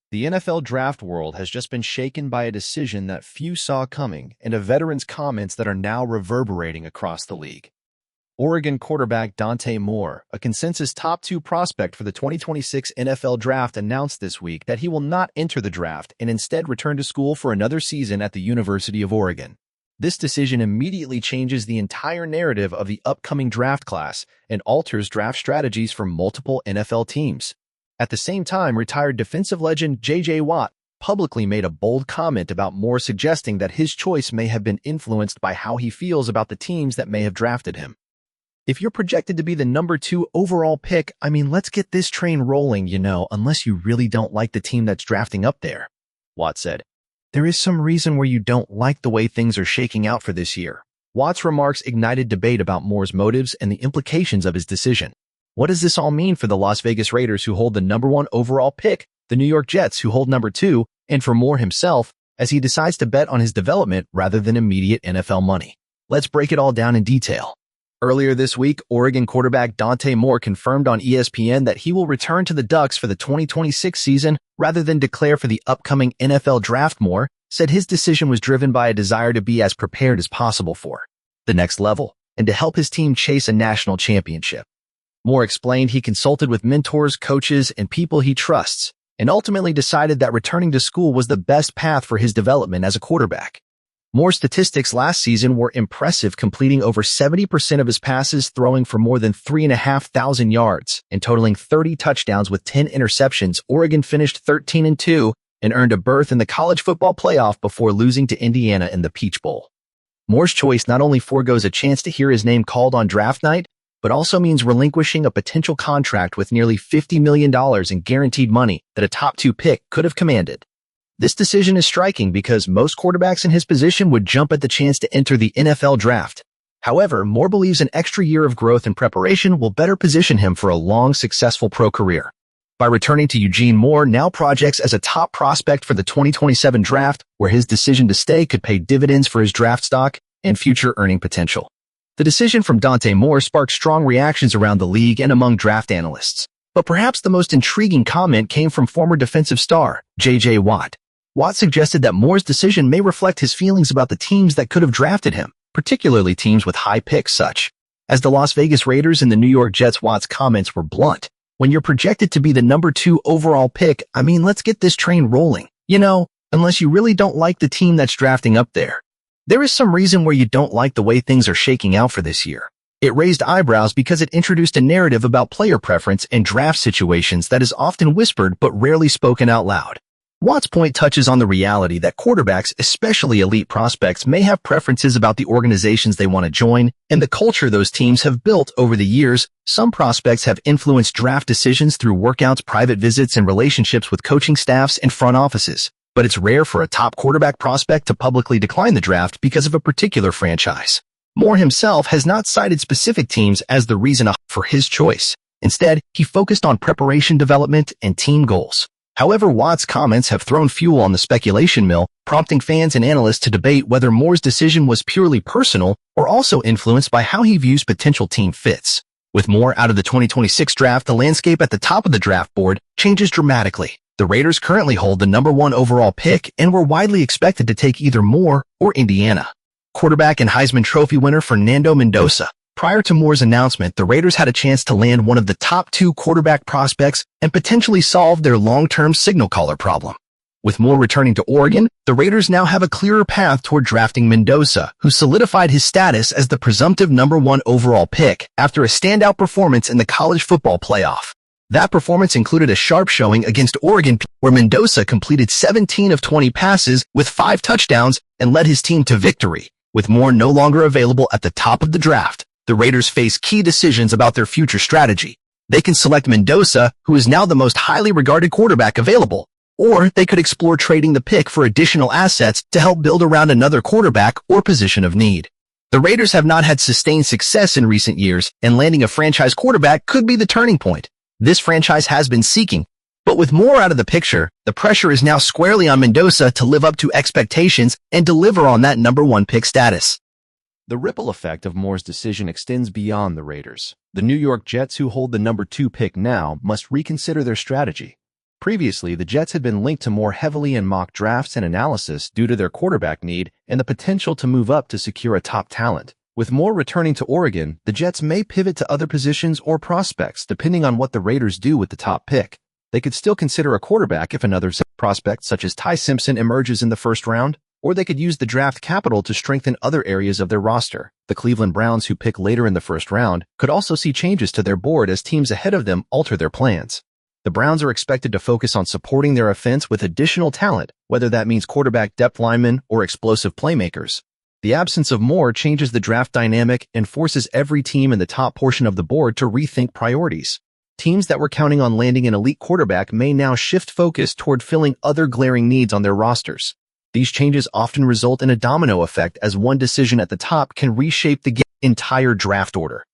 The NFL draft world has just been shaken by a decision that few saw coming and a veteran's comments that are now reverberating across the league. Oregon quarterback Dante Moore, a consensus top 2 prospect for the 2026 NFL Draft, announced this week that he will not enter the draft and instead return to school for another season at the University of Oregon. This decision immediately changes the entire narrative of the upcoming draft class and alters draft strategies for multiple NFL teams. At the same time, retired defensive legend J.J. Watt publicly made a bold comment about Moore, suggesting that his choice may have been influenced by how he feels about the teams that may have drafted him. If you're projected to be the number 2 overall pick, let's get this train rolling, unless you really don't like the team that's drafting up there, Watt said. There is some reason where you don't like the way things are shaking out for this year. Watt's remarks ignited debate about Moore's motives and the implications of his decision. What does this all mean for the Las Vegas Raiders, who hold the number 1 overall pick, the New York Jets, who hold number 2, and for Moore himself, as he decides to bet on his development rather than immediate NFL money? Let's break it all down in detail. Earlier this week, Oregon quarterback Dante Moore confirmed on ESPN that he will return to the Ducks for the 2026 season rather than declare for the upcoming NFL Draft. Moore said his decision was driven by a desire to be as prepared as possible for the next level and to help his team chase a national championship. Moore explained he consulted with mentors, coaches, and people he trusts, and ultimately decided that returning to school was the best path for his development as a quarterback. Moore's statistics last season were impressive, completing over 70% of his passes, throwing for more than 3,500 yards, and totaling 30 touchdowns with 10 interceptions. Oregon finished 13-2 and earned a berth in the college football playoff before losing to Indiana in the Peach Bowl. Moore's choice not only forgoes a chance to hear his name called on draft night, but also means relinquishing a potential contract with nearly $50 million in guaranteed money that a top 2 pick could have commanded. This decision is striking because most quarterbacks in his position would jump at the chance to enter the NFL draft. However, Moore believes an extra year of growth and preparation will better position him for a long, successful pro career. By returning to Eugene, Moore now projects as a top prospect for the 2027 draft, where his decision to stay could pay dividends for his draft stock and future earning potential. The decision from Dante Moore sparked strong reactions around the league and among draft analysts. But perhaps the most intriguing comment came from former defensive star J.J. Watt. Watt suggested that Moore's decision may reflect his feelings about the teams that could have drafted him, particularly teams with high picks such as the Las Vegas Raiders and the New York Jets. Watt's comments were blunt. When you're projected to be the number 2 overall pick, let's get this train rolling, unless you really don't like the team that's drafting up there. There is some reason where you don't like the way things are shaking out for this year. It raised eyebrows because it introduced a narrative about player preference and draft situations that is often whispered but rarely spoken out loud. Watt's point touches on the reality that quarterbacks, especially elite prospects, may have preferences about the organizations they want to join and the culture those teams have built over the years. Some prospects have influenced draft decisions through workouts, private visits, and relationships with coaching staffs and front offices. But it's rare for a top quarterback prospect to publicly decline the draft because of a particular franchise. Moore himself has not cited specific teams as the reason for his choice. Instead, he focused on preparation, development, and team goals. However, Watt's comments have thrown fuel on the speculation mill, prompting fans and analysts to debate whether Moore's decision was purely personal or also influenced by how he views potential team fits. With Moore out of the 2026 draft, the landscape at the top of the draft board changes dramatically. The Raiders currently hold the number 1 overall pick and were widely expected to take either Moore or Indiana. Quarterback and Heisman Trophy winner Fernando Mendoza. Prior to Moore's announcement, the Raiders had a chance to land one of the top 2 quarterback prospects and potentially solve their long-term signal caller problem. With Moore returning to Oregon, the Raiders now have a clearer path toward drafting Mendoza, who solidified his status as the presumptive number 1 overall pick after a standout performance in the college football playoff. That performance included a sharp showing against Oregon, where Mendoza completed 17 of 20 passes with 5 touchdowns and led his team to victory. With Moore no longer available at the top of the draft, the Raiders face key decisions about their future strategy. They can select Mendoza, who is now the most highly regarded quarterback available, or they could explore trading the pick for additional assets to help build around another quarterback or position of need. The Raiders have not had sustained success in recent years, and landing a franchise quarterback could be the turning point this franchise has been seeking. But with Moore out of the picture, the pressure is now squarely on Mendoza to live up to expectations and deliver on that number 1 pick status. The ripple effect of Moore's decision extends beyond the Raiders. The New York Jets, who hold the number 2 pick now, must reconsider their strategy. Previously, the Jets had been linked to more heavily in mock drafts and analysis due to their quarterback need and the potential to move up to secure a top talent. With Moore returning to Oregon, the Jets may pivot to other positions or prospects depending on what the Raiders do with the top pick. They could still consider a quarterback if another prospect such as Ty Simpson emerges in the first round, or they could use the draft capital to strengthen other areas of their roster. The Cleveland Browns, who pick later in the first round, could also see changes to their board as teams ahead of them alter their plans. The Browns are expected to focus on supporting their offense with additional talent, whether that means quarterback depth linemen or explosive playmakers. The absence of Moore changes the draft dynamic and forces every team in the top portion of the board to rethink priorities. Teams that were counting on landing an elite quarterback may now shift focus toward filling other glaring needs on their rosters. These changes often result in a domino effect as one decision at the top can reshape the entire draft order.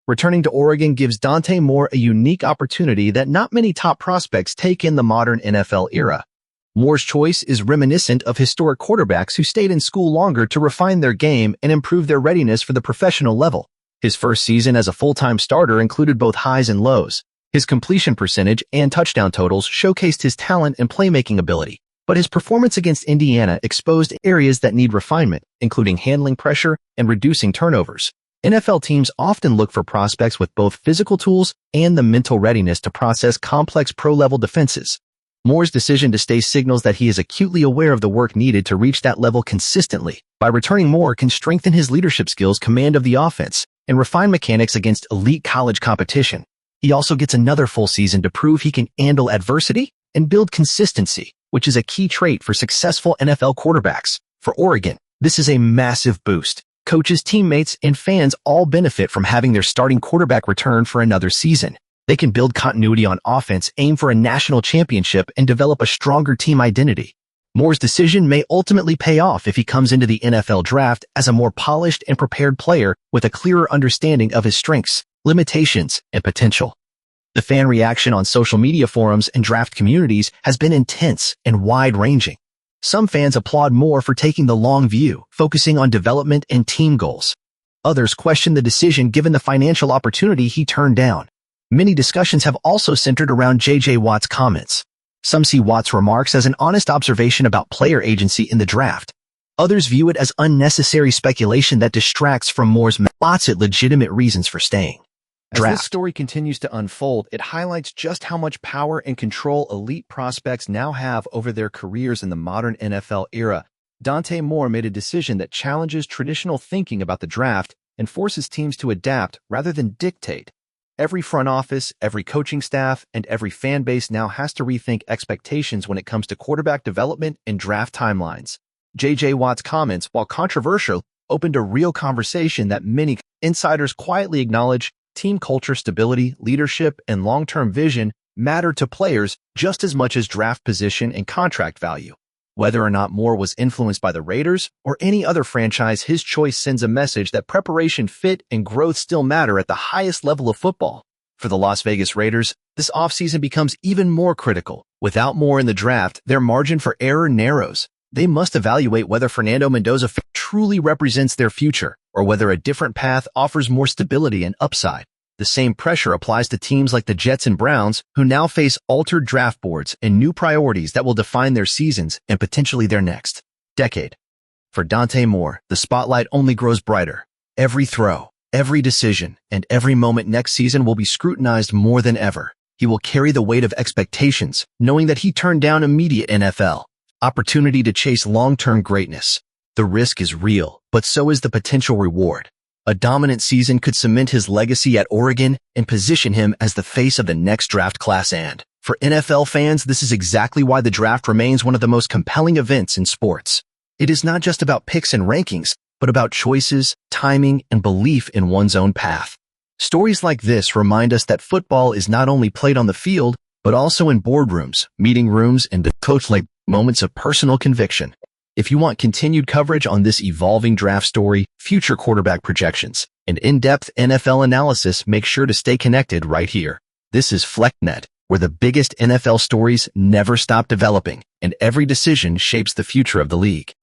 Returning to Oregon gives Dante Moore a unique opportunity that not many top prospects take in the modern NFL era. Moore's choice is reminiscent of historic quarterbacks who stayed in school longer to refine their game and improve their readiness for the professional level. His first season as a full-time starter included both highs and lows. His completion percentage and touchdown totals showcased his talent and playmaking ability, but his performance against Indiana exposed areas that need refinement, including handling pressure and reducing turnovers. NFL teams often look for prospects with both physical tools and the mental readiness to process complex pro-level defenses. Moore's decision to stay signals that he is acutely aware of the work needed to reach that level consistently. By returning, Moore can strengthen his leadership skills, command of the offense, and refine mechanics against elite college competition. He also gets another full season to prove he can handle adversity and build consistency, which is a key trait for successful NFL quarterbacks. For Oregon, this is a massive boost. Coaches, teammates, and fans all benefit from having their starting quarterback return for another season. They can build continuity on offense, aim for a national championship, and develop a stronger team identity. Moore's decision may ultimately pay off if he comes into the NFL draft as a more polished and prepared player with a clearer understanding of his strengths, limitations, and potential. The fan reaction on social media forums and draft communities has been intense and wide-ranging. Some fans applaud Moore for taking the long view, focusing on development and team goals. Others question the decision given the financial opportunity he turned down. Many discussions have also centered around J.J. Watt's comments. Some see Watt's remarks as an honest observation about player agency in the draft. Others view it as unnecessary speculation that distracts from Moore's legitimate reasons for staying. As this story continues to unfold, it highlights just how much power and control elite prospects now have over their careers in the modern NFL era. Dante Moore made a decision that challenges traditional thinking about the draft and forces teams to adapt rather than dictate. Every front office, every coaching staff, and every fan base now has to rethink expectations when it comes to quarterback development and draft timelines. J.J. Watt's comments, while controversial, opened a real conversation that many insiders quietly acknowledge. Team culture, stability, leadership, and long-term vision matter to players just as much as draft position and contract value. Whether or not Moore was influenced by the Raiders or any other franchise, his choice sends a message that preparation, fit, and growth still matter at the highest level of football. For the Las Vegas Raiders, this offseason becomes even more critical. Without Moore in the draft, their margin for error narrows. They must evaluate whether Fernando Mendoza truly represents their future, or whether a different path offers more stability and upside. The same pressure applies to teams like the Jets and Browns, who now face altered draft boards and new priorities that will define their seasons and potentially their next decade. For Dante Moore, the spotlight only grows brighter. Every throw, every decision, and every moment next season will be scrutinized more than ever. He will carry the weight of expectations, knowing that he turned down immediate NFL opportunity to chase long-term greatness. The risk is real, but so is the potential reward. A dominant season could cement his legacy at Oregon and position him as the face of the next draft class. And for NFL fans, this is exactly why the draft remains one of the most compelling events in sports. It is not just about picks and rankings, but about choices, timing, and belief in one's own path. Stories like this remind us that football is not only played on the field, but also in boardrooms, meeting rooms, and coach-like moments of personal conviction. If you want continued coverage on this evolving draft story, future quarterback projections, and in-depth NFL analysis, make sure to stay connected right here. This is FlectNet, where the biggest NFL stories never stop developing, and every decision shapes the future of the league.